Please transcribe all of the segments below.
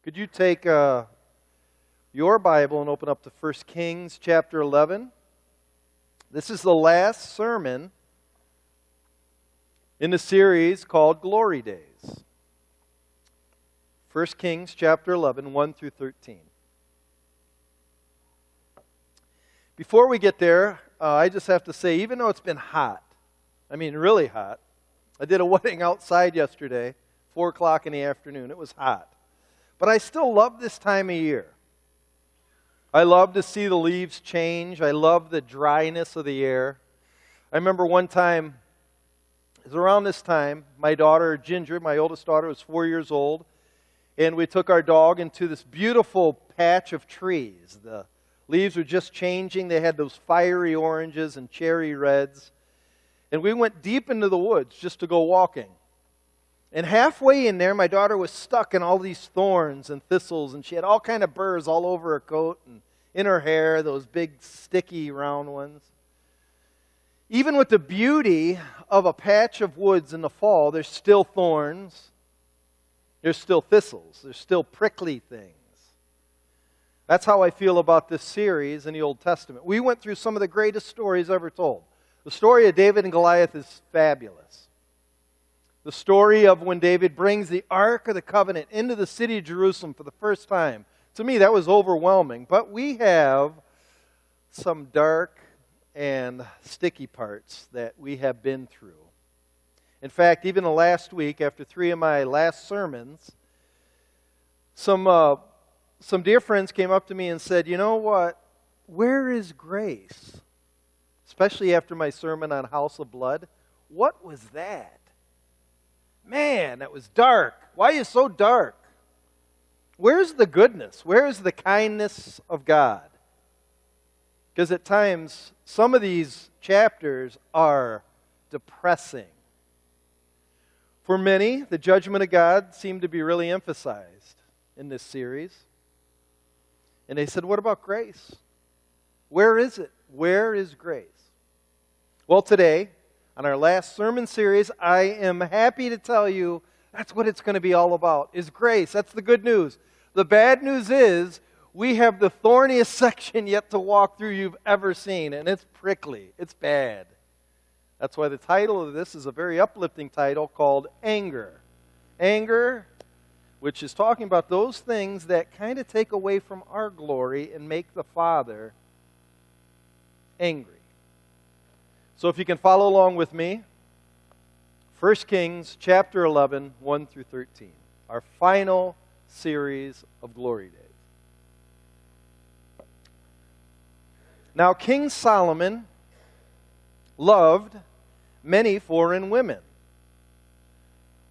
Could you take your Bible and open up to 1 Kings chapter 11? This is the last sermon in the series called Glory Days. 1 Kings chapter 11, 1 through 13. Before we get there, I just have to say, even though it's been hot, really hot, I did a wedding outside yesterday, 4 o'clock in the afternoon. It was hot. But I still love this time of year. I love to see the leaves change. I love the dryness of the air. I remember one time, it was around this time, my daughter Ginger, my oldest daughter, was 4 years old, and we took our dog into this beautiful patch of trees. The leaves were just changing. They had those fiery oranges and cherry reds. And we went deep into the woods just to go walking. And halfway in there, my daughter was stuck in all these thorns and thistles, and she had all kind of burrs all over her coat and in her hair, those big, sticky, round ones. Even with the beauty of a patch of woods in the fall, there's still thorns, there's still thistles, there's still prickly things. That's how I feel about this series in the Old Testament. We went through some of the greatest stories ever told. The story of David and Goliath is fabulous. The story of when David brings the Ark of the Covenant into the city of Jerusalem for the first time. To me, that was overwhelming. But we have some dark and sticky parts that we have been through. In fact, even the last week, after 3 of my last sermons, some dear friends came up to me and said, "You know what? Where is grace?" Especially after my sermon on House of Blood. What was that? Man, that was dark. Why are you so dark? Where's the goodness? Where's the kindness of God? Because at times, some of these chapters are depressing. For many, the judgment of God seemed to be really emphasized in this series. And they said, what about grace? Where is it? Where is grace? Well, today, on our last sermon series, I am happy to tell you that's what it's going to be all about, is grace. That's the good news. The bad news is we have the thorniest section yet to walk through you've ever seen, and it's prickly. It's bad. That's why the title of this is a very uplifting title called Anger. Anger, which is talking about those things that kind of take away from our glory and make the Father angry. So if you can follow along with me, 1 Kings chapter 11, 1 through 13, our final series of Glory Days. Now King Solomon loved many foreign women,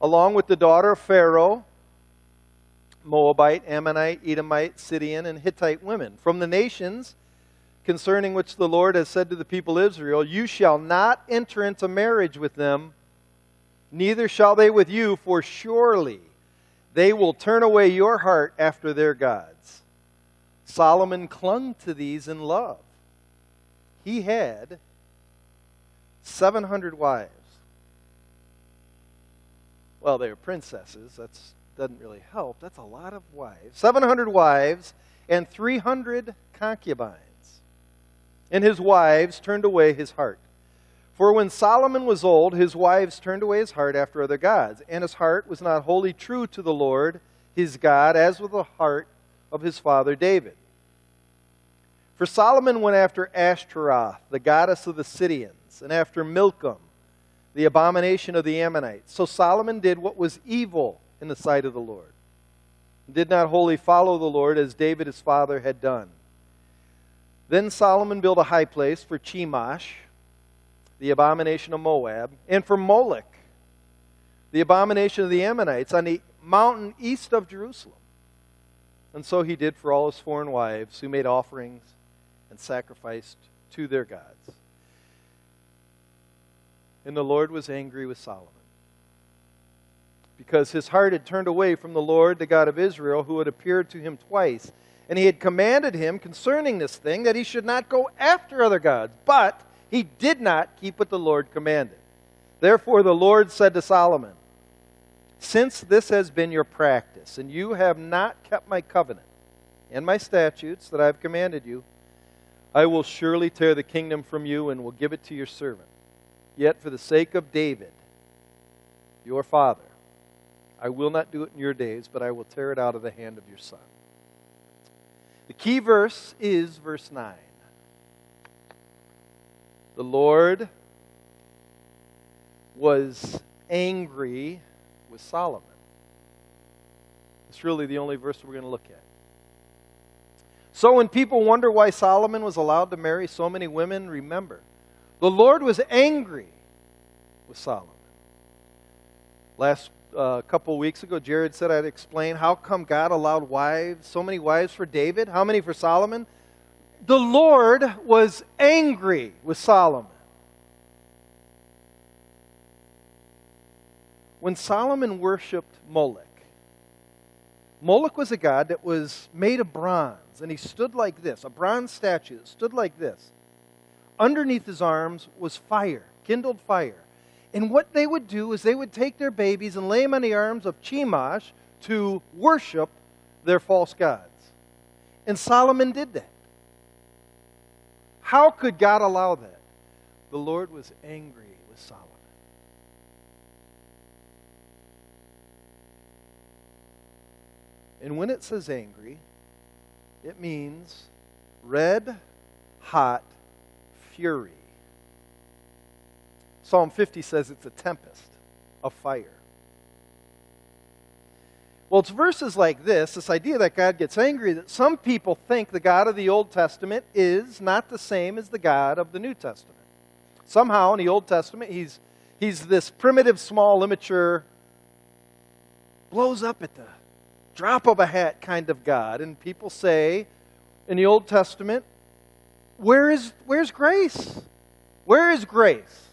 along with the daughter of Pharaoh, Moabite, Ammonite, Edomite, Sidonian, and Hittite women. From the nations concerning which the Lord has said to the people of Israel, you shall not enter into marriage with them, neither shall they with you, for surely they will turn away your heart after their gods. Solomon clung to these in love. He had 700 wives. Well, they were princesses. That doesn't really help. That's a lot of wives. 700 wives and 300 concubines. And his wives turned away his heart. For when Solomon was old, his wives turned away his heart after other gods, and his heart was not wholly true to the Lord his God, as was the heart of his father David. For Solomon went after Ashtaroth, the goddess of the Sidonians, and after Milcom, the abomination of the Ammonites. So Solomon did what was evil in the sight of the Lord, and did not wholly follow the Lord as David his father had done. Then Solomon built a high place for Chemosh, the abomination of Moab, and for Molech, the abomination of the Ammonites, on the mountain east of Jerusalem. And so he did for all his foreign wives, who made offerings and sacrificed to their gods. And the Lord was angry with Solomon, because his heart had turned away from the Lord, the God of Israel, who had appeared to him twice. And he had commanded him concerning this thing, that he should not go after other gods. But he did not keep what the Lord commanded. Therefore the Lord said to Solomon, Since this has been your practice, and you have not kept my covenant and my statutes that I have commanded you, I will surely tear the kingdom from you and will give it to your servant. Yet for the sake of David, your father, I will not do it in your days, but I will tear it out of the hand of your son. The key verse is verse 9. The Lord was angry with Solomon. It's really the only verse we're going to look at. So when people wonder why Solomon was allowed to marry so many women, remember, the Lord was angry with Solomon. Last couple of weeks ago, Jared said I'd explain how come God allowed so many wives for David. How many for Solomon? The Lord was angry with Solomon. When Solomon worshipped Moloch, Moloch was a god that was made of bronze, and he stood like this, a bronze statue that stood like this. Underneath his arms was fire, kindled fire. And what they would do is they would take their babies and lay them on the arms of Chemosh to worship their false gods. And Solomon did that. How could God allow that? The Lord was angry with Solomon. And when it says angry, it means red, hot fury. Psalm 50 says it's a tempest of fire. Well, it's verses like this idea that God gets angry, that some people think the God of the Old Testament is not the same as the God of the New Testament. Somehow in the Old Testament, he's this primitive, small, immature, blows up at the drop of a hat kind of God. And people say in the Old Testament, where's grace? Where is grace?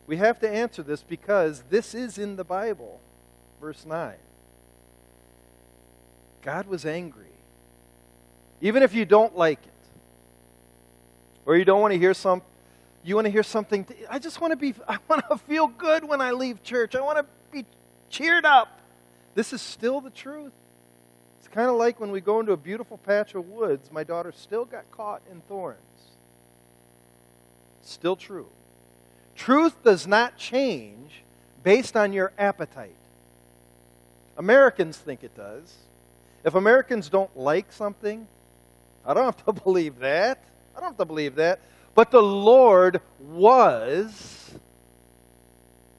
We have to answer this because this is in the Bible. Verse 9. God was angry. Even if you don't like it, or you don't want to hear you want to hear something, I want to feel good when I leave church. I want to be cheered up. This is still the truth. It's kind of like when we go into a beautiful patch of woods, my daughter still got caught in thorns. Still true. Truth does not change based on your appetite. Americans think it does. If Americans don't like something, I don't have to believe that. I don't have to believe that. But the Lord was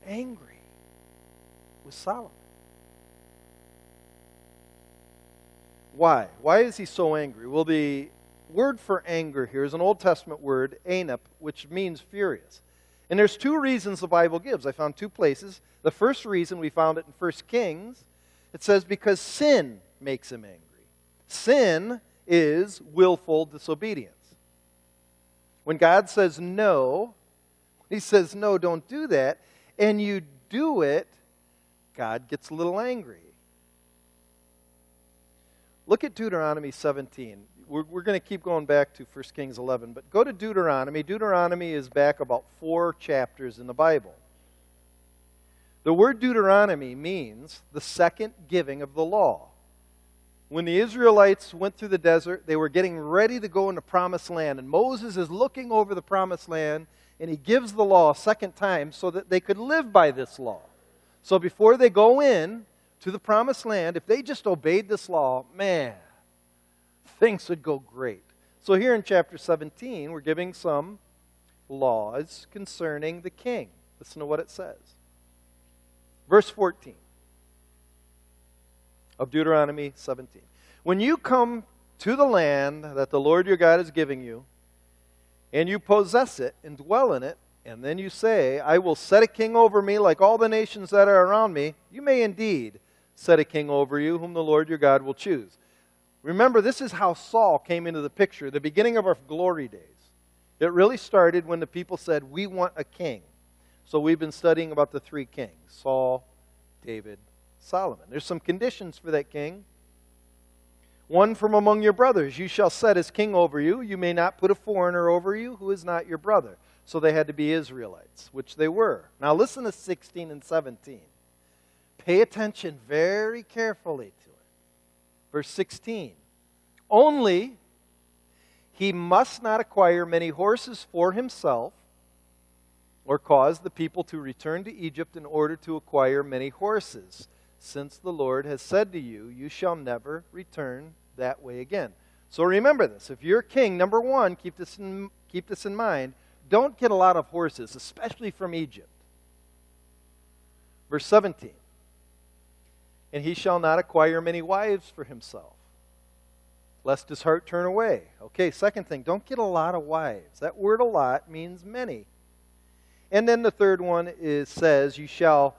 angry with Solomon. Why? Why is he so angry? Well, the word for anger here is an Old Testament word, anep, which means furious. And there's two reasons the Bible gives. I found two places. The first reason, we found it in 1 Kings. It says because sin makes him angry. Sin is willful disobedience. When God says no, he says, no, don't do that, and you do it, God gets a little angry. Look at Deuteronomy 17. We're going to keep going back to 1 Kings 11, but go to Deuteronomy. Deuteronomy is back about 4 chapters in the Bible. The word Deuteronomy means the second giving of the law. When the Israelites went through the desert, they were getting ready to go into Promised Land, and Moses is looking over the Promised Land, and he gives the law a second time so that they could live by this law. So before they go in to the Promised Land, if they just obeyed this law, man, things would go great. So here in chapter 17, we're giving some laws concerning the king. Listen to what it says. Verse 14 of Deuteronomy 17. When you come to the land that the Lord your God is giving you, and you possess it and dwell in it, and then you say, I will set a king over me like all the nations that are around me, you may indeed set a king over you, whom the Lord your God will choose. Remember, this is how Saul came into the picture, the beginning of our glory days. It really started when the people said, we want a king. So we've been studying about the 3 kings, Saul, David, Solomon. There's some conditions for that king. One from among your brothers you shall set as king over you. You may not put a foreigner over you who is not your brother. So they had to be Israelites, which they were. Now listen to 16 and 17. Pay attention very carefully to it. Verse 16. Only he must not acquire many horses for himself, or cause the people to return to Egypt in order to acquire many horses, since the Lord has said to you, you shall never return that way again. So remember this. If you're king, number one, keep this in mind, don't get a lot of horses, especially from Egypt. Verse 17. And he shall not acquire many wives for himself, lest his heart turn away. Okay, second thing, don't get a lot of wives. That word "a lot" means many. And then the third one says, he shall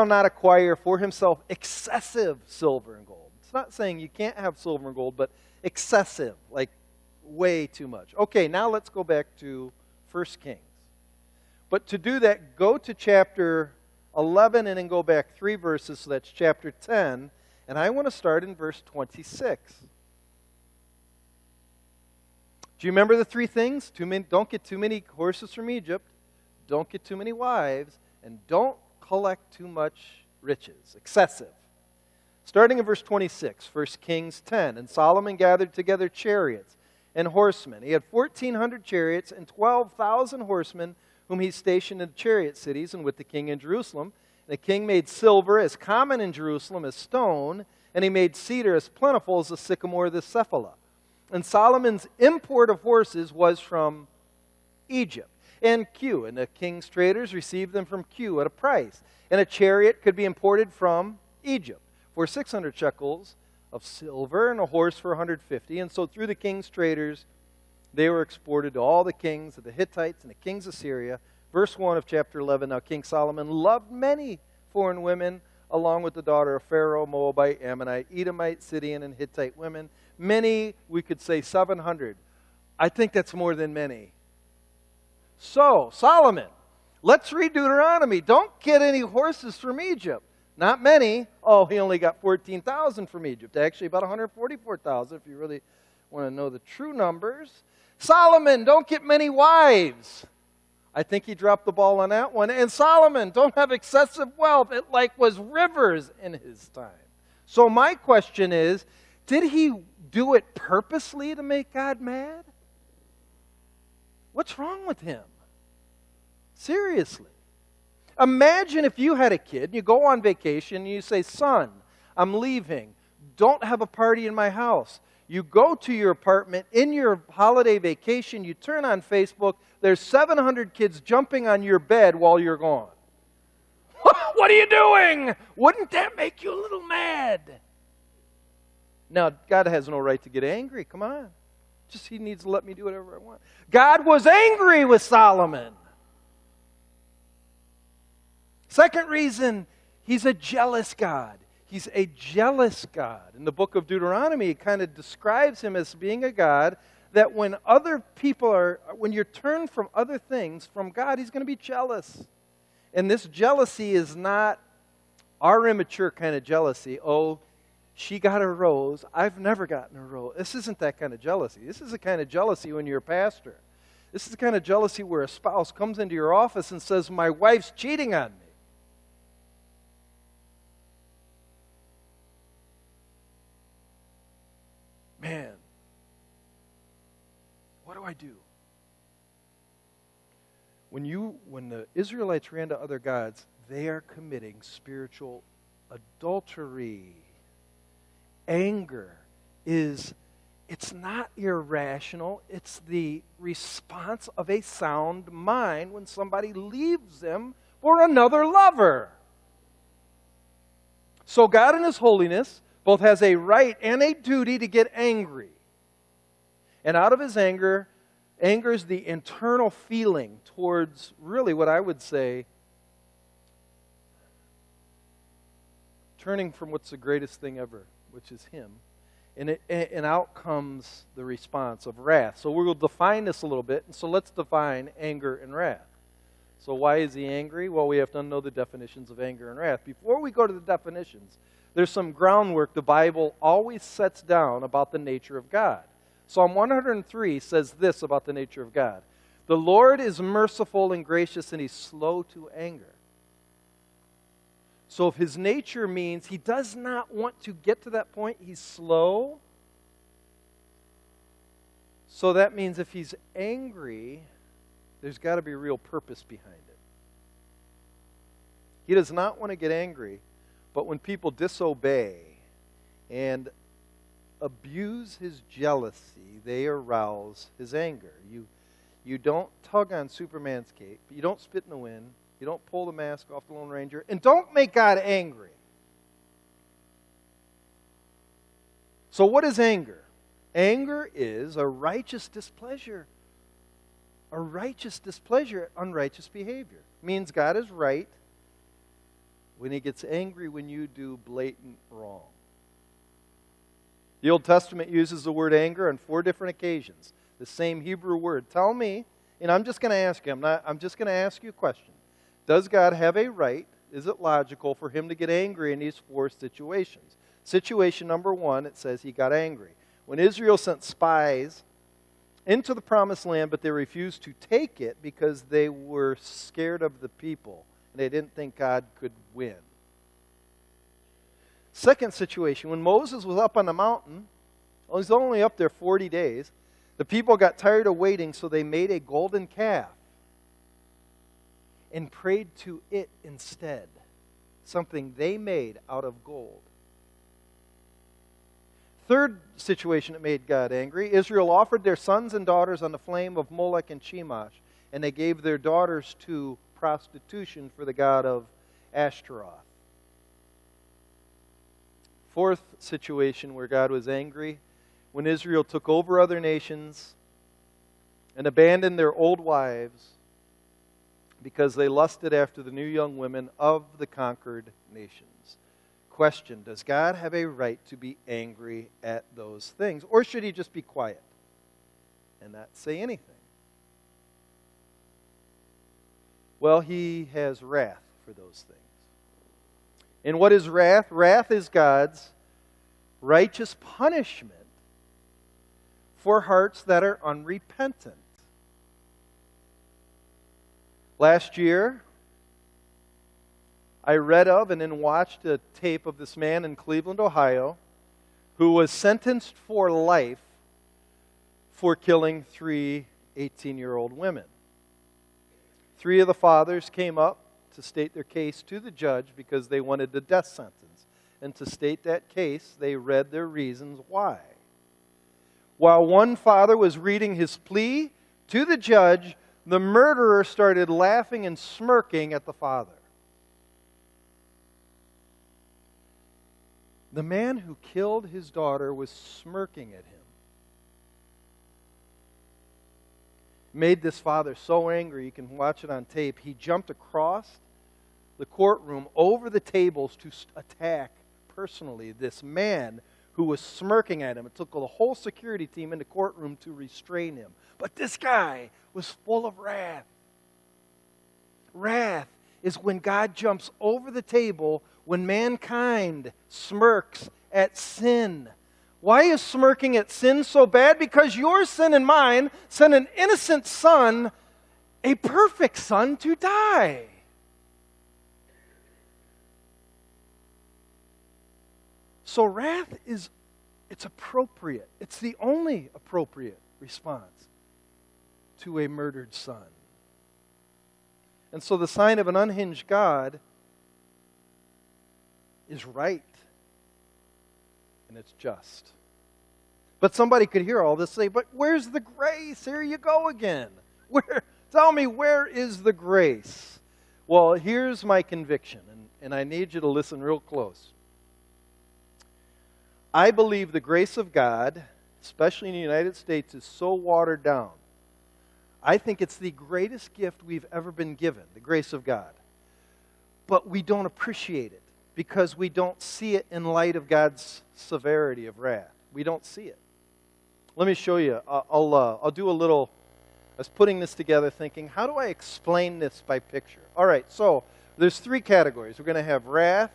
not acquire for himself excessive silver and gold. It's not saying you can't have silver and gold, but excessive, like way too much. Okay, now let's go back to 1 Kings. But to do that, go to chapter 11 and then go back 3 verses, so that's chapter 10. And I want to start in verse 26. Do you remember the 3 things? Don't get too many horses from Egypt. Don't get too many wives, and don't collect too much riches, excessive. Starting in verse 26, 1 Kings 10, and Solomon gathered together chariots and horsemen. He had 1,400 chariots and 12,000 horsemen, whom he stationed in chariot cities and with the king in Jerusalem. And the king made silver as common in Jerusalem as stone, and he made cedar as plentiful as the sycamore of the Cephala. And Solomon's import of horses was from Egypt. And Q, and the king's traders received them from Q at a price. And a chariot could be imported from Egypt for 600 shekels of silver, and a horse for 150. And so through the king's traders, they were exported to all the kings of the Hittites and the kings of Syria. Verse 1 of chapter 11, now King Solomon loved many foreign women, along with the daughter of Pharaoh, Moabite, Ammonite, Edomite, Sidonian, and Hittite women. Many, we could say 700. I think that's more than many. So, Solomon, let's read Deuteronomy. Don't get any horses from Egypt. Not many. Oh, he only got 14,000 from Egypt. Actually, about 144,000 if you really want to know the true numbers. Solomon, don't get many wives. I think he dropped the ball on that one. And Solomon, don't have excessive wealth. It like was rivers in his time. So my question is, did he do it purposely to make God mad? What's wrong with him? Seriously. Imagine if you had a kid, you go on vacation, and you say, son, I'm leaving. Don't have a party in my house. You go to your apartment in your holiday vacation, you turn on Facebook, there's 700 kids jumping on your bed while you're gone. What are you doing? Wouldn't that make you a little mad? Now, God has no right to get angry. Come on. Just he needs to let me do whatever I want. God was angry with Solomon. Second reason, he's a jealous God. He's a jealous God. In the book of Deuteronomy, it kind of describes him as being a God that when you're turned from other things, from God, he's going to be jealous. And this jealousy is not our immature kind of jealousy. Oh, she got a rose. I've never gotten a rose. This isn't that kind of jealousy. This is the kind of jealousy when you're a pastor. This is the kind of jealousy where a spouse comes into your office and says, my wife's cheating on me. Man, what do I do? When the Israelites ran to other gods, they are committing spiritual adultery. Anger it's not irrational. It's the response of a sound mind when somebody leaves them for another lover. So God in His holiness both has a right and a duty to get angry. And out of His anger is the internal feeling towards really what I would say turning from what's the greatest thing ever, which is Him. And out comes the response of wrath. So we will define this a little bit. And so let's define anger and wrath. So why is He angry? Well, we have to know the definitions of anger and wrath. Before we go to the definitions, there's some groundwork the Bible always sets down about the nature of God. Psalm 103 says this about the nature of God. The Lord is merciful and gracious, and He's slow to anger. So if his nature means he does not want to get to that point, he's slow. So that means if he's angry, there's got to be real purpose behind it. He does not want to get angry, but when people disobey and abuse his jealousy, they arouse his anger. You don't tug on Superman's cape. You don't spit in the wind. You don't pull the mask off the Lone Ranger. And don't make God angry. So what is anger? Anger is a righteous displeasure. A righteous displeasure at unrighteous behavior. It means God is right when he gets angry when you do blatant wrong. The Old Testament uses the word anger on 4 different occasions. The same Hebrew word. Tell me, and I'm just going to ask you, I'm just going to ask you a question. Does God have a right, is it logical for him to get angry in these 4 situations? Situation number 1, it says he got angry. When Israel sent spies into the promised land, but they refused to take it because they were scared of the people, and they didn't think God could win. Second situation, when Moses was up on the mountain, he was only up there 40 days, the people got tired of waiting, so they made a golden calf and prayed to it instead, something they made out of gold. Third situation that made God angry, Israel offered their sons and daughters on the flame of Molech and Chemosh, and they gave their daughters to prostitution for the god of Ashtaroth. Fourth situation where God was angry, when Israel took over other nations and abandoned their old wives because they lusted after the new young women of the conquered nations. Question, does God have a right to be angry at those things? Or should he just be quiet and not say anything? Well, he has wrath for those things. And what is wrath? Wrath is God's righteous punishment for hearts that are unrepentant. Last year, I read of and then watched a tape of this man in Cleveland, Ohio, who was sentenced for life for killing 3 18-year-old women. 3 of the fathers came up to state their case to the judge because they wanted the death sentence. And to state that case, they read their reasons why. While one father was reading his plea to the judge, the murderer started laughing and smirking at the father. The man who killed his daughter was smirking at him. Made this father so angry, you can watch it on tape, he jumped across the courtroom over the tables to attack personally this man who was smirking at him. It took the whole security team in the courtroom to restrain him. But this guy was full of wrath. Wrath is when God jumps over the table when mankind smirks at sin. Why is smirking at sin so bad? Because your sin and mine sent an innocent son, a perfect son, to die. So wrath it's appropriate. It's the only appropriate response to a murdered son. And so the sign of an unhinged God is right. And it's just. But somebody could hear all this and say, but where's the grace? Here you go again. Tell me, where is the grace? Well, here's my conviction, and I need you to listen real close. I believe the grace of God, especially in the United States, is so watered down. I think it's the greatest gift we've ever been given, the grace of God. But we don't appreciate it because we don't see it in light of God's severity of wrath. We don't see it. Let me show you. I'll do a little. I was putting this together thinking, how do I explain this by picture? All right, so there's 3 categories. We're going to have wrath,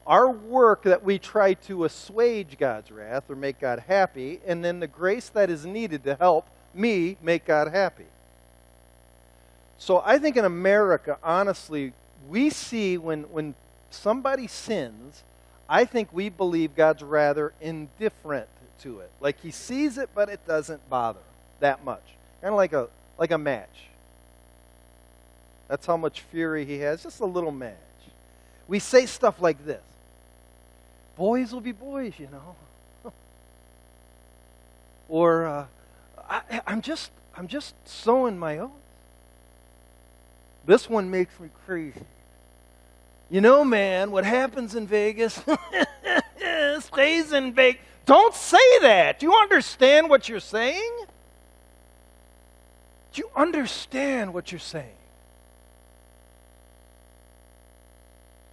our work that we try to assuage God's wrath or make God happy, and then the grace that is needed to help me make God happy. So I think in America, honestly, we see when somebody sins, I think we believe God's rather indifferent to it. Like he sees it, but it doesn't bother him that much. Kind of like a match. That's how much fury he has, just a little match. We say stuff like this. Boys will be boys, you know. Or I'm just sowing my own. This one makes me crazy. You know, man, what happens in Vegas stays in Vegas. Don't say that. Do you understand what you're saying? Do you understand what you're saying?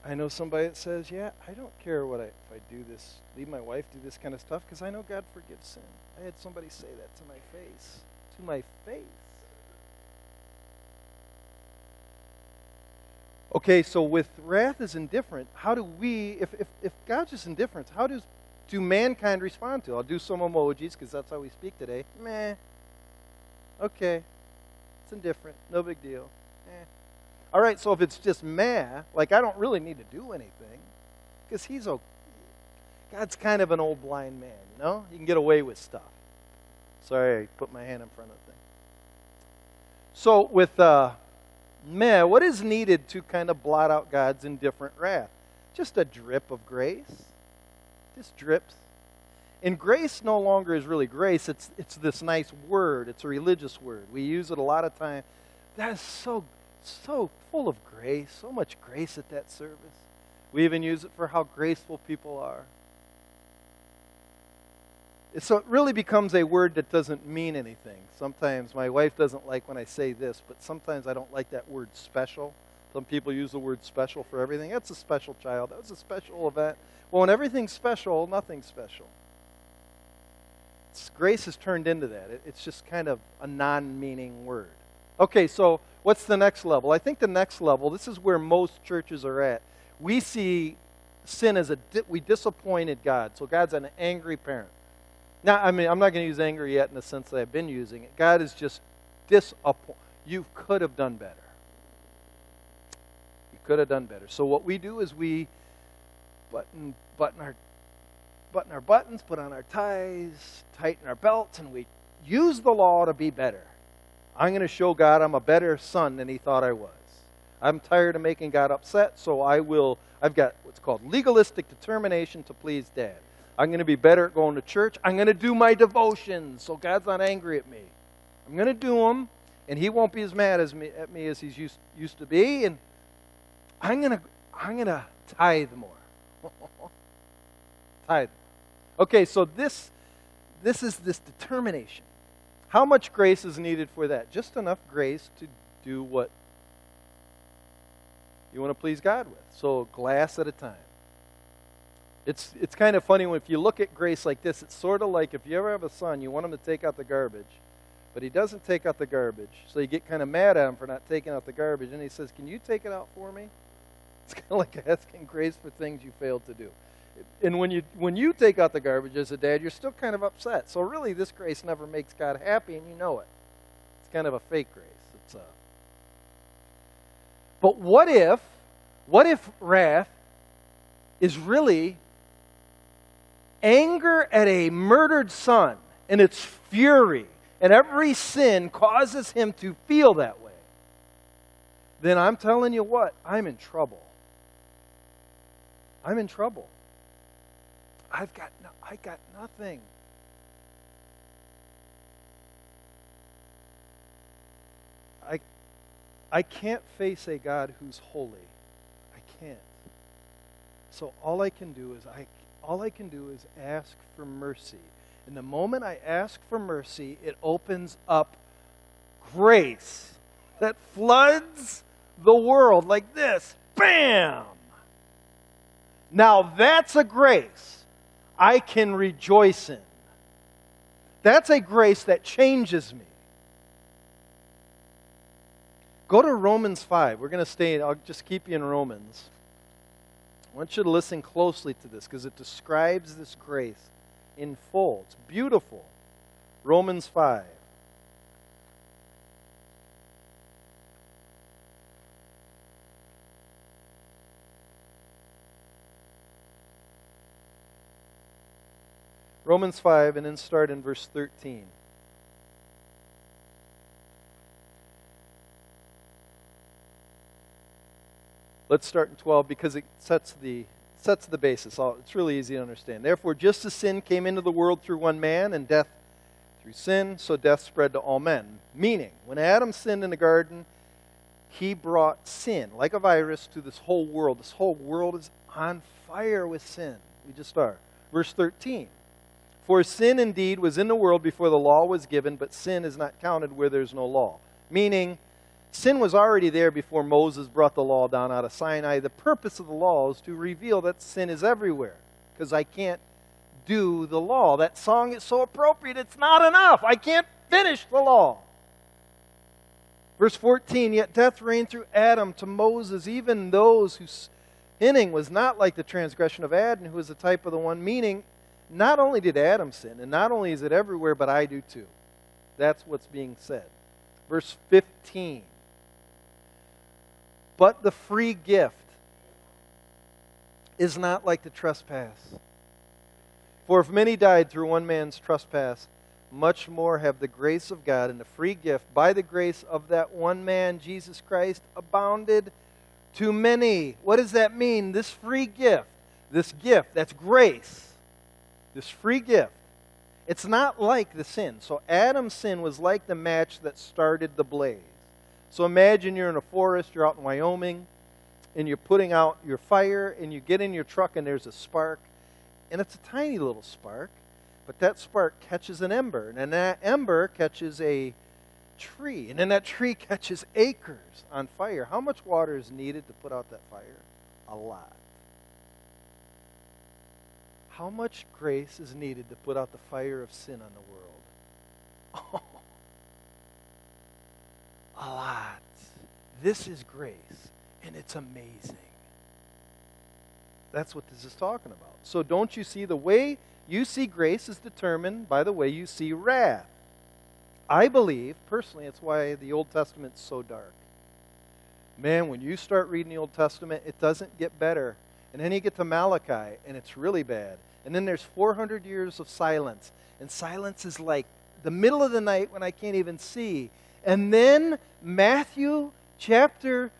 I know somebody that says, yeah, I don't care if I do this, leave my wife, do this kind of stuff, because I know God forgives sin. I had somebody say that to my face. To my face. Okay, so with wrath is indifferent, how do we, if God's just indifferent, how do mankind respond to it? I'll do some emojis, because that's how we speak today. Meh. Okay. It's indifferent. No big deal. Eh. All right, so if it's just meh, like I don't really need to do anything, because God's kind of an old blind man, you know? He can get away with stuff. Sorry, I put my hand in front of the thing. So with meh, what is needed to kind of blot out God's indifferent wrath? Just a drip of grace. Just drips. And grace no longer is really grace. It's this nice word. It's a religious word. We use it a lot of time. That is so full of grace. So much grace at that service. We even use it for how graceful people are. So it really becomes a word that doesn't mean anything. Sometimes my wife doesn't like when I say this, but sometimes I don't like that word special. Some people use the word special for everything. That's a special child. That was a special event. Well, when everything's special, nothing's special. Grace has turned into that. It's just kind of a non-meaning word. Okay, so what's the next level? I think the next level, this is where most churches are at. We see sin as we disappointed God. So God's an angry parent. Now, I mean, I'm not going to use anger yet in the sense that I've been using it. God is just disappointed. You could have done better. You could have done better. So what we do is we button our buttons, put on our ties, tighten our belts, and we use the law to be better. I'm going to show God I'm a better son than he thought I was. I'm tired of making God upset, so I've got what's called legalistic determination to please Dad. I'm going to be better at going to church. I'm going to do my devotions so God's not angry at me. I'm going to do them, and he won't be as mad at me as he's used to be, and I'm going to tithe more. Tithe. Okay, so this is this determination. How much grace is needed for that? Just enough grace to do what you want to please God with. So a glass at a time. It's kind of funny if you look at grace like this. It's sort of like if you ever have a son, you want him to take out the garbage, but he doesn't take out the garbage. So you get kind of mad at him for not taking out the garbage, and he says, "Can you take it out for me?" It's kind of like asking grace for things you failed to do. And when you take out the garbage as a dad, you're still kind of upset. So really, this grace never makes God happy, and you know it. It's kind of a fake grace. But what if wrath is really anger at a murdered son, and it's fury, and every sin causes him to feel that way? Then I'm telling you what, I'm in trouble. I'm in trouble. I got nothing. I can't face a God who's holy. I can't. So all I can do is ask for mercy. And the moment I ask for mercy, it opens up grace that floods the world like this. Bam! Now that's a grace I can rejoice in. That's a grace that changes me. Go to Romans 5. We're going to I'll just keep you in Romans. I want you to listen closely to this because it describes this grace in full. It's beautiful. Romans 5. Romans 5, and then start in verse 13. Let's start in 12 because it sets the basis. It's really easy to understand. Therefore, just as sin came into the world through one man, and death through sin, so death spread to all men. Meaning, when Adam sinned in the garden, he brought sin, like a virus, to this whole world. This whole world is on fire with sin. We just are. Verse 13. For sin indeed was in the world before the law was given, but sin is not counted where there's no law. Meaning, sin was already there before Moses brought the law down out of Sinai. The purpose of the law is to reveal that sin is everywhere, because I can't do the law. That song is so appropriate, it's not enough. I can't finish the law. Verse 14, yet death reigned through Adam to Moses, even those whose sinning was not like the transgression of Adam, who was the type of the one, meaning not only did Adam sin, and not only is it everywhere, but I do too. That's what's being said. Verse 15. But the free gift is not like the trespass. For if many died through one man's trespass, much more have the grace of God and the free gift by the grace of that one man, Jesus Christ, abounded to many. What does that mean? This free gift, that's grace. This free gift, it's not like the sin. So Adam's sin was like the match that started the blaze. So imagine you're in a forest, you're out in Wyoming, and you're putting out your fire, and you get in your truck and there's a spark. And it's a tiny little spark, but that spark catches an ember, and then that ember catches a tree, and then that tree catches acres on fire. How much water is needed to put out that fire? A lot. How much grace is needed to put out the fire of sin on the world? Oh, a lot. This is grace, and it's amazing. That's what this is talking about. So don't you see, the way you see grace is determined by the way you see wrath. I believe, personally, it's why the Old Testament's so dark. Man, when you start reading the Old Testament, it doesn't get better. And then you get to Malachi, and it's really bad. And then there's 400 years of silence. And silence is like the middle of the night when I can't even see. And then Matthew chapter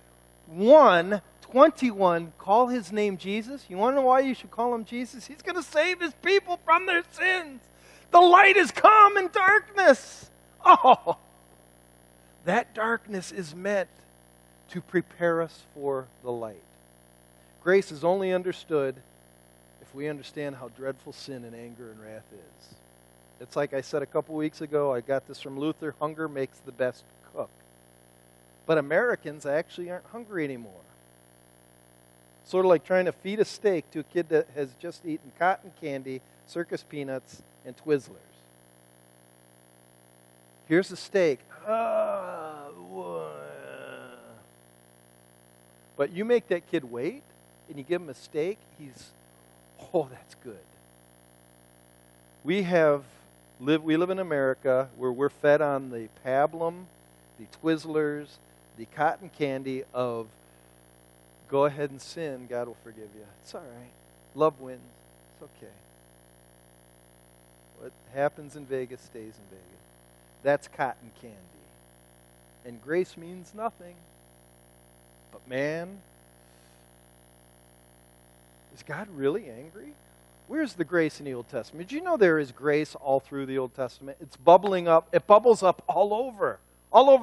1:21, call his name Jesus. You want to know why you should call him Jesus? He's going to save his people from their sins. The light has come in darkness. Oh, that darkness is meant to prepare us for the light. Grace is only understood if we understand how dreadful sin and anger and wrath is. It's like I said a couple weeks ago, I got this from Luther, hunger makes the best cook. But Americans actually aren't hungry anymore. Sort of like trying to feed a steak to a kid that has just eaten cotton candy, circus peanuts, and Twizzlers. Here's the steak. But you make that kid wait, and you give him a steak, that's good. We live in America where we're fed on the pablum, the Twizzlers, the cotton candy of go ahead and sin, God will forgive you. It's all right. Love wins. It's okay. What happens in Vegas stays in Vegas. That's cotton candy. And grace means nothing. But man, is God really angry? Where's the grace in the Old Testament? Did you know there is grace all through the Old Testament? It's bubbling up. It bubbles up all over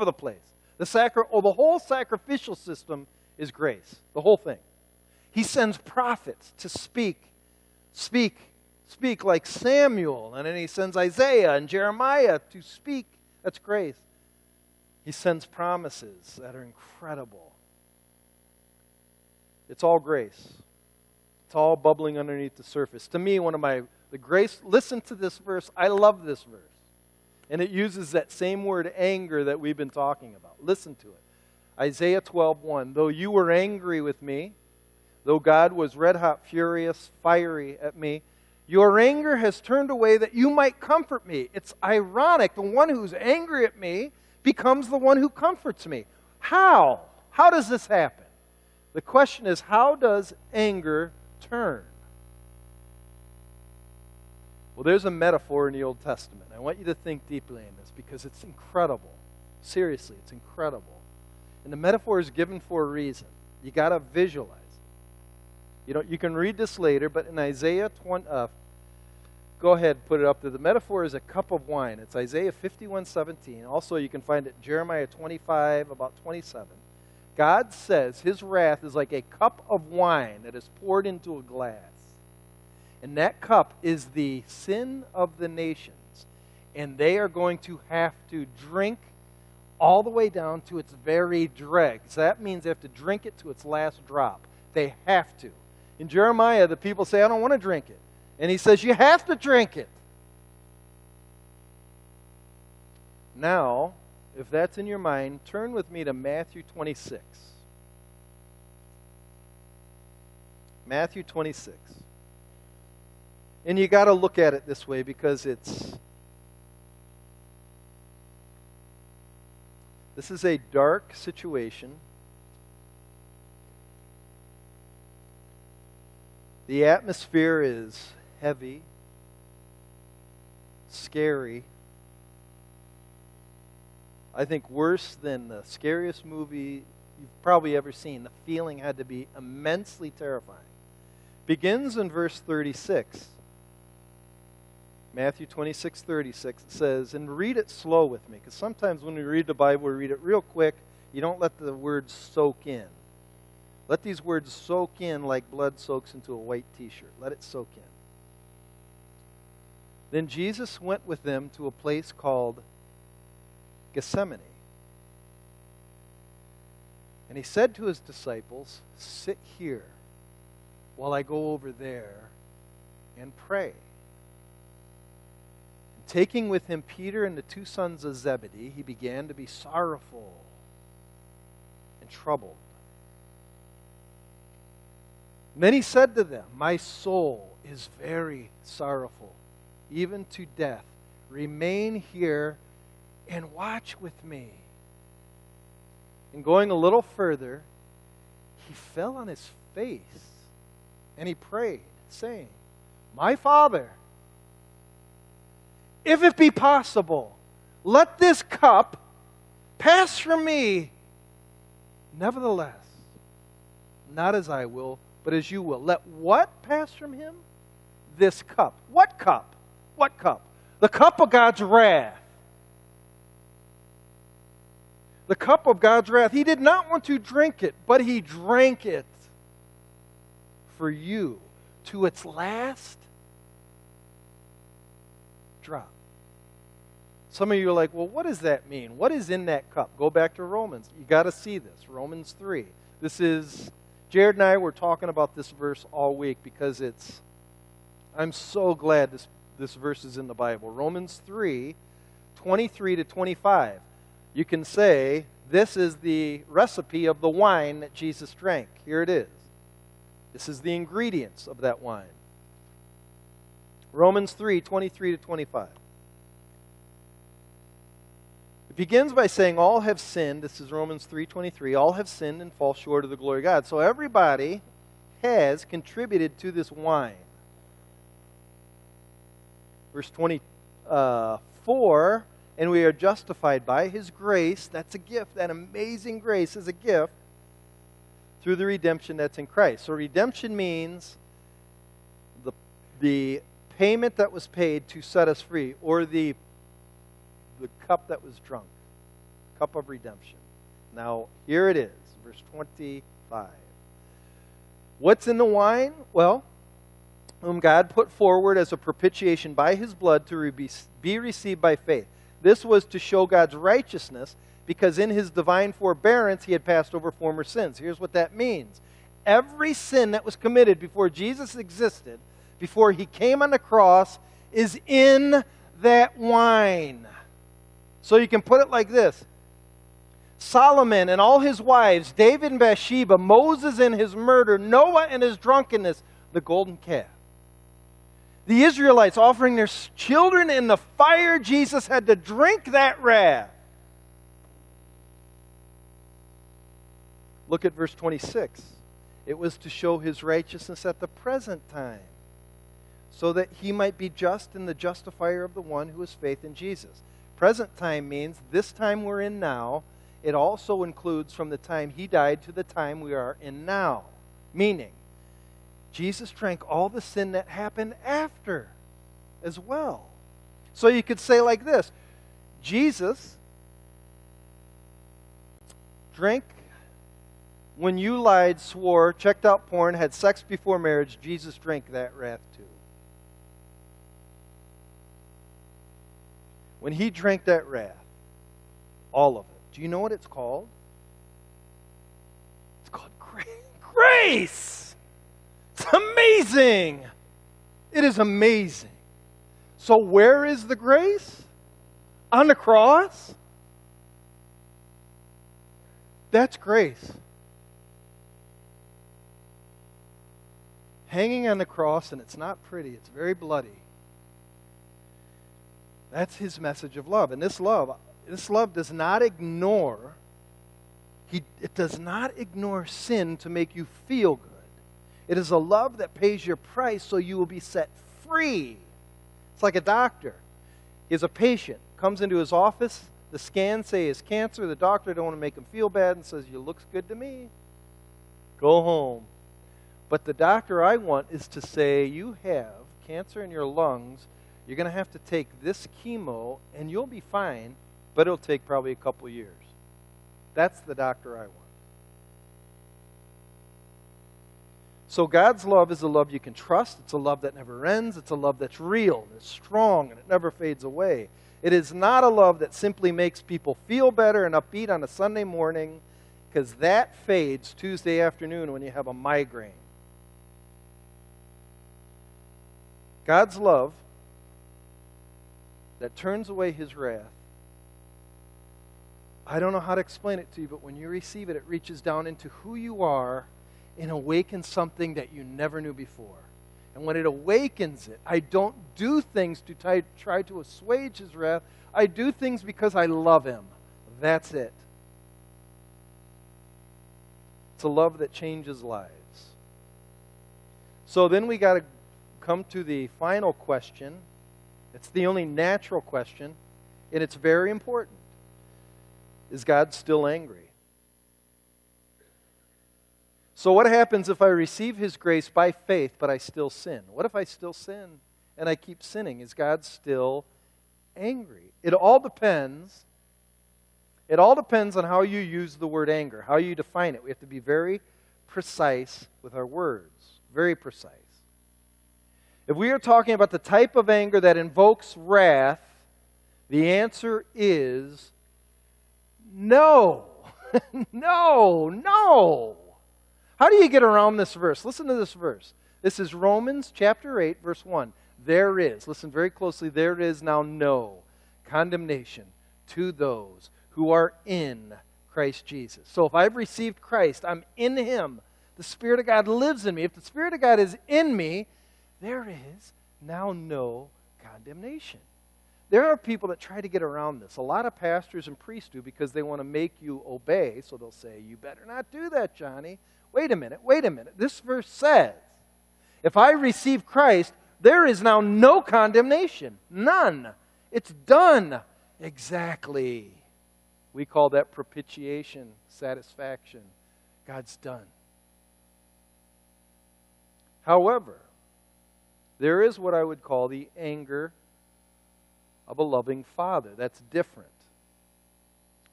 the place. The whole sacrificial system is grace. The whole thing. He sends prophets to speak like Samuel, and then he sends Isaiah and Jeremiah to speak. That's grace. He sends promises that are incredible. It's all grace. It's all bubbling underneath the surface. To me, the grace, listen to this verse. I love this verse. And it uses that same word anger that we've been talking about. Listen to it. Isaiah 12:1. Though you were angry with me, though God was red hot, furious, fiery at me, your anger has turned away that you might comfort me. It's ironic. The one who's angry at me becomes the one who comforts me. How? How does this happen? The question is, how does anger turn? Well, there's a metaphor in the Old Testament. I want you to think deeply on this because it's incredible. Seriously, it's incredible. And the metaphor is given for a reason. You got to visualize it. You can read this later, but in Isaiah 20, go ahead, put it up there. The metaphor is a cup of wine. It's Isaiah 51:17. Also, you can find it in Jeremiah 25, about 27. God says his wrath is like a cup of wine that is poured into a glass. And that cup is the sin of the nations. And they are going to have to drink all the way down to its very dregs. So that means they have to drink it to its last drop. They have to. In Jeremiah, the people say, I don't want to drink it. And he says, you have to drink it. Now, if that's in your mind, turn with me to Matthew 26. Matthew 26. And you got to look at it this way because this is a dark situation. The atmosphere is heavy, scary. I think worse than the scariest movie you've probably ever seen. The feeling had to be immensely terrifying. Begins in verse 36. Matthew 26:36, it says, and read it slow with me, because sometimes when we read the Bible, we read it real quick. You don't let the words soak in. Let these words soak in like blood soaks into a white t-shirt. Let it soak in. Then Jesus went with them to a place called Gethsemane. And he said to his disciples, sit here while I go over there and pray. Taking with him Peter and the two sons of Zebedee, he began to be sorrowful and troubled. And then he said to them, my soul is very sorrowful, even to death. Remain here and watch with me. And going a little further, he fell on his face and he prayed, saying, my Father, if it be possible, let this cup pass from me. Nevertheless, not as I will, but as you will. Let what pass from him? This cup. What cup? What cup? The cup of God's wrath. The cup of God's wrath. He did not want to drink it, but he drank it for you to its last drop. Some of you are like, well, what does that mean? What is in that cup? Go back to Romans. You got to see this. Romans 3. Jared and I were talking about this verse all week because I'm so glad this verse is in the Bible. Romans 3, 23 to 25. You can say, this is the recipe of the wine that Jesus drank. Here it is. This is the ingredients of that wine. Romans 3, 23 to 25. It begins by saying all have sinned. This is Romans 3:23. All have sinned and fall short of the glory of God. So everybody has contributed to this wine. Verse 24, and we are justified by his grace. That's a gift. That amazing grace is a gift through the redemption that's in Christ. So redemption means the payment that was paid to set us free, or the cup that was drunk, cup of redemption. Now, here it is, verse 25. What's in the wine? Well, whom God put forward as a propitiation by his blood to be received by faith. This was to show God's righteousness, because in his divine forbearance he had passed over former sins. Here's what that means. Every sin that was committed before Jesus existed, before he came on the cross, is in that wine. So you can put it like this. Solomon and all his wives, David and Bathsheba, Moses and his murder, Noah and his drunkenness, the golden calf. The Israelites offering their children in the fire, Jesus had to drink that wrath. Look at verse 26. It was to show his righteousness at the present time, so that he might be just and the justifier of the one who has faith in Jesus. Present time means this time we're in now. It also includes from the time he died to the time we are in now. Meaning, Jesus drank all the sin that happened after as well. So you could say like this: Jesus drank when you lied, swore, checked out porn, had sex before marriage. Jesus drank that wrath too. When he drank that wrath, all of it, do you know what it's called? It's called grace. It's amazing. It is amazing. So where is the grace? On the cross? That's grace. Hanging on the cross, and it's not pretty, it's very bloody. That's his message of love. And this love does not ignore, it does not ignore sin to make you feel good. It is a love that pays your price so you will be set free. It's like a doctor. He has a patient, comes into his office, the scans say he has cancer, the doctor don't want to make him feel bad and says, "You looks good to me. Go home." But the doctor I want is to say, "You have cancer in your lungs. You're going to have to take this chemo, and you'll be fine, but it'll take probably a couple years." That's the doctor I want. So God's love is a love you can trust. It's a love that never ends. It's a love that's real, it's strong, and it never fades away. It is not a love that simply makes people feel better and upbeat on a Sunday morning, because that fades Tuesday afternoon when you have a migraine. God's love that turns away his wrath, I don't know how to explain it to you, but when you receive it, it reaches down into who you are and awakens something that you never knew before. And when it awakens it, I don't do things to try to assuage his wrath. I do things because I love him. That's it. It's a love that changes lives. So then we got to come to the final question. It's the only natural question, and it's very important. Is God still angry? So what happens if I receive his grace by faith, but I still sin? What if I still sin and I keep sinning? Is God still angry? It all depends on how you use the word anger, how you define it. We have to be very precise with our words, very precise. If we are talking about the type of anger that invokes wrath, the answer is no. No. How do you get around this verse? Listen to this verse. This is Romans chapter 8, verse 1. There is, listen very closely, there is now no condemnation to those who are in Christ Jesus. So if I've received Christ, I'm in him. The Spirit of God lives in me. If the Spirit of God is in me, there is now no condemnation. There are people that try to get around this. A lot of pastors and priests do because they want to make you obey. So they'll say, "You better not do that, Johnny. Wait a minute. This verse says, if I receive Christ, there is now no condemnation. None. It's done." Exactly. We call that propitiation, satisfaction. God's done. However, there is what I would call the anger of a loving father. That's different.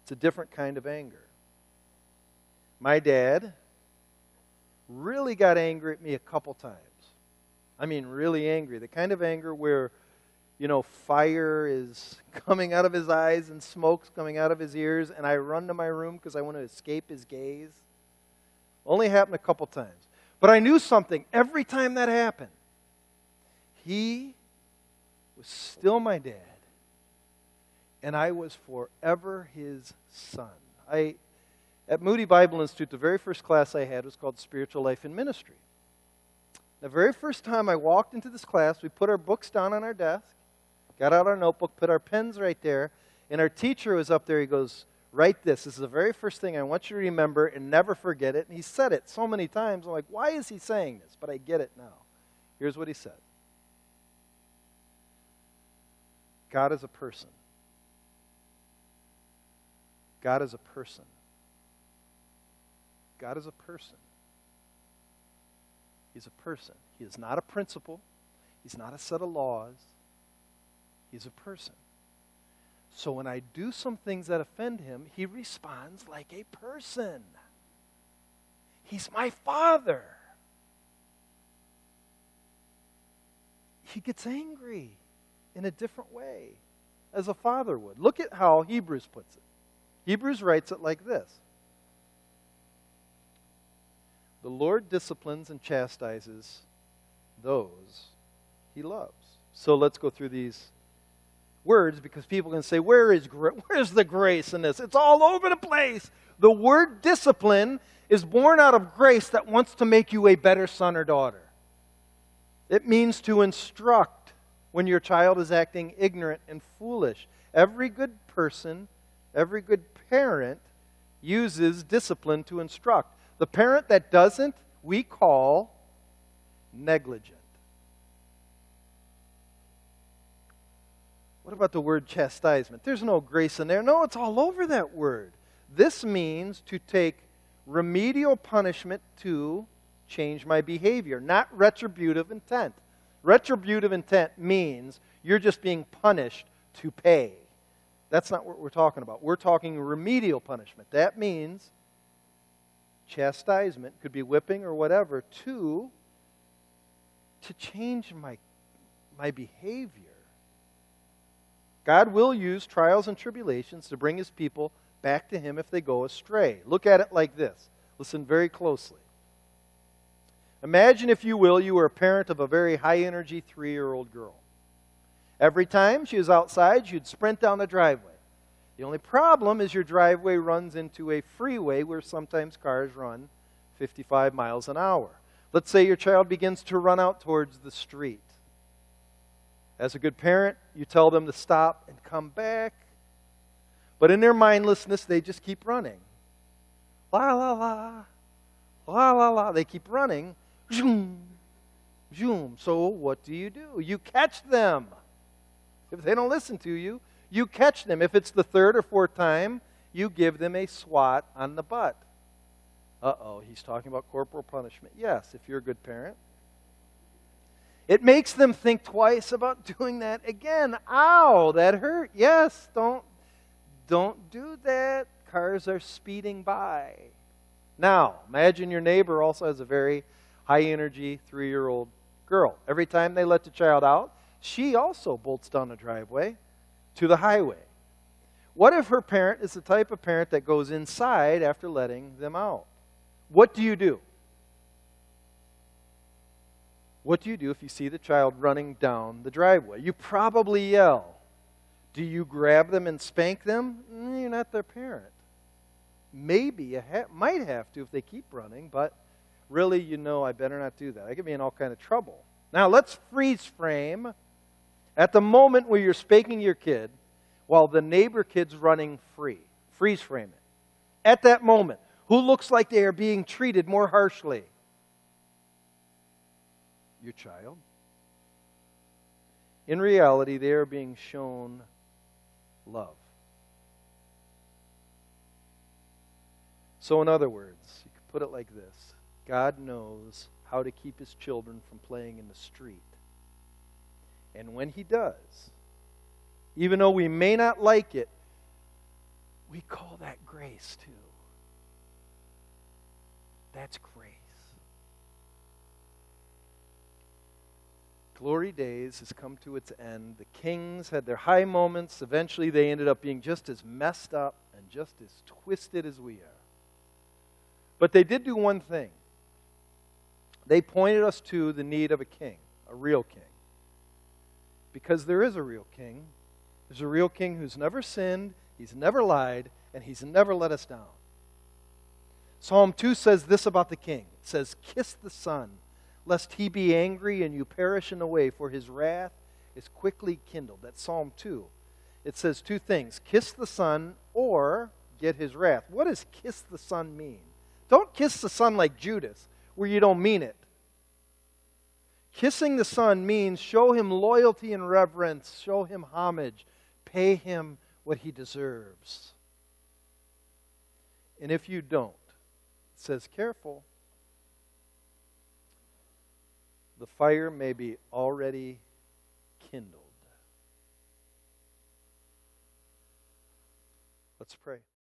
It's a different kind of anger. My dad really got angry at me a couple times. I mean, really angry. The kind of anger where, fire is coming out of his eyes and smoke's coming out of his ears, and I run to my room because I want to escape his gaze. Only happened a couple times. But I knew something. Every time that happened, he was still my dad, and I was forever his son. At Moody Bible Institute, the very first class I had was called Spiritual Life and Ministry. The very first time I walked into this class, we put our books down on our desk, got out our notebook, put our pens right there, and our teacher was up there. He goes, "Write this. This is the very first thing I want you to remember and never forget it." And he said it so many times. I'm like, why is he saying this? But I get it now. Here's what he said. God is a person. God is a person. God is a person. He's a person. He is not a principle. He's not a set of laws. He's a person. So when I do some things that offend him, he responds like a person. He's my Father. He gets angry in a different way, as a father would. Look at how Hebrews puts it. Hebrews writes it like this. The Lord disciplines and chastises those he loves. So let's go through these words, because people can say, where's the grace in this? It's all over the place. The word discipline is born out of grace that wants to make you a better son or daughter. It means to instruct when your child is acting ignorant and foolish. Every good person, every good parent uses discipline to instruct. The parent that doesn't, we call negligent. What about the word chastisement? There's no grace in there. No, it's all over that word. This means to take remedial punishment to change my behavior, not retributive intent. Retributive intent means you're just being punished to pay. That's not what we're talking about. We're talking remedial punishment. That means chastisement, could be whipping or whatever, to change my behavior. God will use trials and tribulations to bring his people back to him if they go astray. Look at it like this. Listen very closely. Imagine, if you will, you were a parent of a very high-energy 3-year-old girl. Every time she was outside, you'd sprint down the driveway. The only problem is your driveway runs into a freeway where sometimes cars run 55 miles an hour. Let's say your child begins to run out towards the street. As a good parent, you tell them to stop and come back. But in their mindlessness, they just keep running. La, la, la. La, la, la. They keep running. Zoom. Zoom. So what do? You catch them. If they don't listen to you, you catch them. If it's the third or fourth time, you give them a swat on the butt. Uh-oh, he's talking about corporal punishment. Yes, if you're a good parent. It makes them think twice about doing that again. Ow, that hurt. Yes, don't do that. Cars are speeding by. Now, imagine your neighbor also has a very high-energy 3-year-old girl. Every time they let the child out, she also bolts down the driveway to the highway. What if her parent is the type of parent that goes inside after letting them out? What do you do? What do you do if you see the child running down the driveway? You probably yell. Do you grab them and spank them? You're not their parent. Maybe you might have to if they keep running, but really, I better not do that. I could be in all kind of trouble. Now, let's freeze frame at the moment where you're spanking your kid while the neighbor kid's running free. Freeze frame it. At that moment, who looks like they are being treated more harshly? Your child. In reality, they are being shown love. So in other words, you could put it like this. God knows how to keep his children from playing in the street. And when he does, even though we may not like it, we call that grace too. That's grace. Glory days has come to its end. The kings had their high moments. Eventually they ended up being just as messed up and just as twisted as we are. But they did do one thing. They pointed us to the need of a king, a real king. Because there is a real king. There's a real king who's never sinned, he's never lied, and he's never let us down. Psalm 2 says this about the king. It says, "Kiss the Son, lest he be angry and you perish in the way, for his wrath is quickly kindled." That's Psalm 2. It says two things. Kiss the Son or get his wrath. What does kiss the Son mean? Don't kiss the Son like Judas, where you don't mean it. Kissing the Son means show him loyalty and reverence, show him homage, pay him what he deserves. And if you don't, it says, careful, the fire may be already kindled. Let's pray.